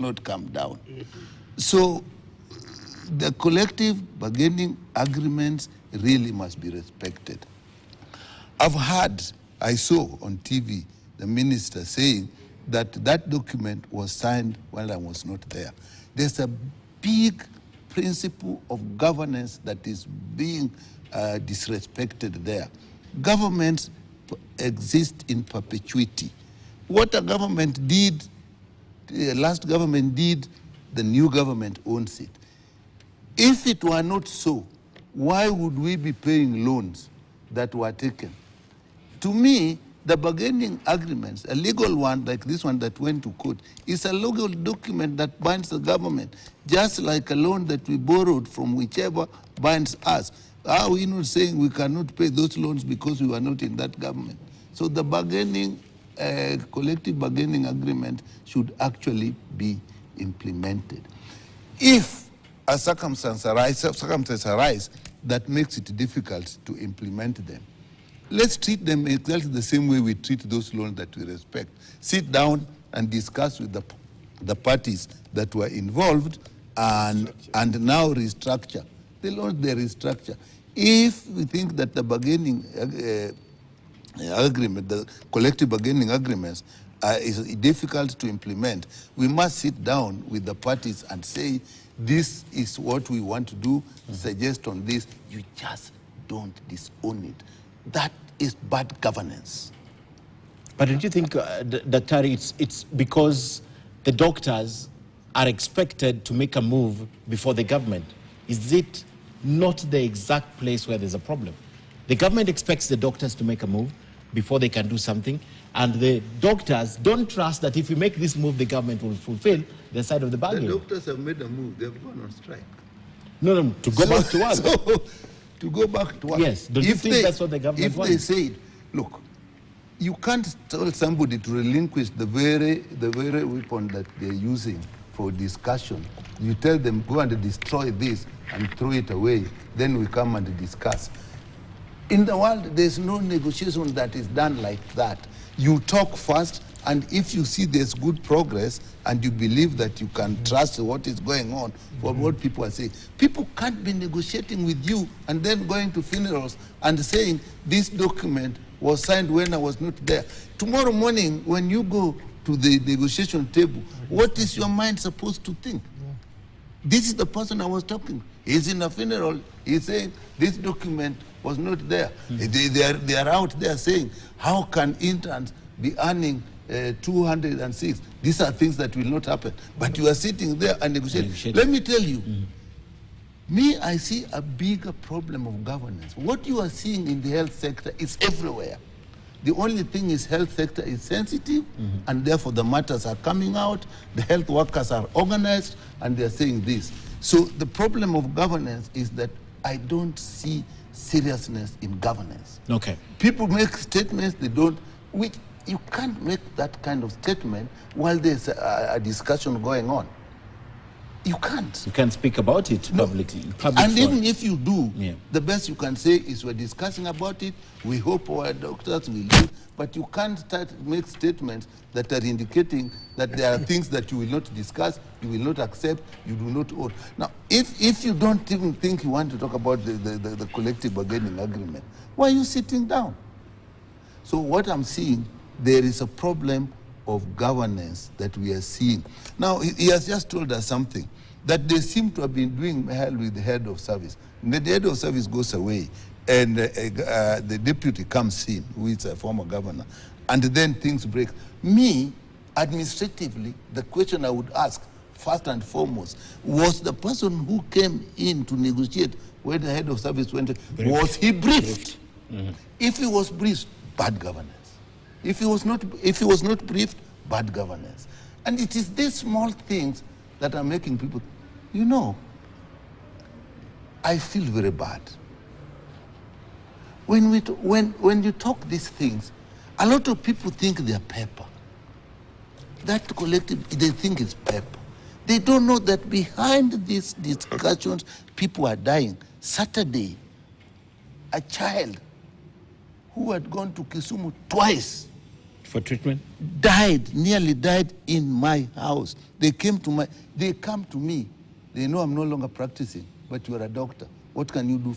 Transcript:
not come down. So the collective bargaining agreements really must be respected. I saw on TV the minister saying that that document was signed while I was not there. There's a big principle of governance that is being disrespected there. Governments exist in perpetuity. What a government did, the last government did, the new government owns it. If it were not so, why would we be paying loans that were taken? To me, the bargaining agreements, a legal one like this one that went to court, is a legal document that binds the government, just like a loan that we borrowed from whichever binds us. Are we not saying we cannot pay those loans because we were not in that government? So the bargaining, collective bargaining agreement should actually be implemented. If a circumstance arises that makes it difficult to implement them, let's treat them exactly the same way we treat those loans that we respect. Sit down and discuss with the parties that were involved and now restructure. The loans, they restructure. If we think that the bargaining agreement, the collective bargaining agreements is difficult to implement, we must sit down with the parties and say, this is what we want to do, suggest on this. You just don't disown it. That is bad governance. But don't you think, Daktari, it's because the doctors are expected to make a move before the government? Is it not the exact place where there's a problem? The government expects the doctors to make a move before they can do something, and the doctors don't trust that if we make this move, the government will fulfill their side of the bargain. The doctors have made a move. They've gone on strike. No, to go back to work. So, to go back to work. Yes, do you think that's what the government wants? If they said, look, you can't tell somebody to relinquish the very weapon that they're using for discussion. You tell them, go and destroy this and throw it away. Then we come and discuss. In the world, there's no negotiation that is done like that. You talk first, and if you see there's good progress and you believe that you can trust what is going on, for what people are saying, people can't be negotiating with you and then going to funerals and saying, this document was signed when I was not there. Tomorrow morning, when you go to the negotiation table, what is your mind supposed to think? This is the person I was talking. He's in a funeral. He's saying, this document was not there. They are out there saying, how can interns be earning 206? These are things that will not happen. But you are sitting there and negotiating. Let me tell you, me, I see a bigger problem of governance. What you are seeing in the health sector is everywhere. The only thing is health sector is sensitive, and therefore the matters are coming out. The health workers are organized, and they're saying this. So the problem of governance is that I don't see seriousness in governance. Okay. People make statements, they don't, you can't make that kind of statement while there's a discussion going on. You can't. You can't speak about it publicly. And even if you do, the best you can say is we're discussing about it, we hope our doctors will do, but you can't make statements that are indicating that there are things that you will not discuss, you will not accept, you do not own. Now, if you don't even think you want to talk about the collective bargaining agreement, why are you sitting down? So what I'm seeing, there is a problem of governance that we are seeing. Now, he has just told us something, that they seem to have been doing hell with the head of service. And the head of service goes away, and the deputy comes in, who is a former governor, and then things break. Me, administratively, the question I would ask, first and foremost, was the person who came in to negotiate when the head of service went, was he briefed? If he was briefed, bad governance. If he was not briefed, bad governance. And it is these small things that are making people, you know, I feel very bad. When you talk these things, a lot of people think they're paper. That collective, they think it's paper. They don't know that behind these discussions, people are dying. Saturday, a child who had gone to Kisumu twice For treatment? Died, nearly died in my house. They come to me. They know I'm no longer practicing, but you are a doctor. What can you do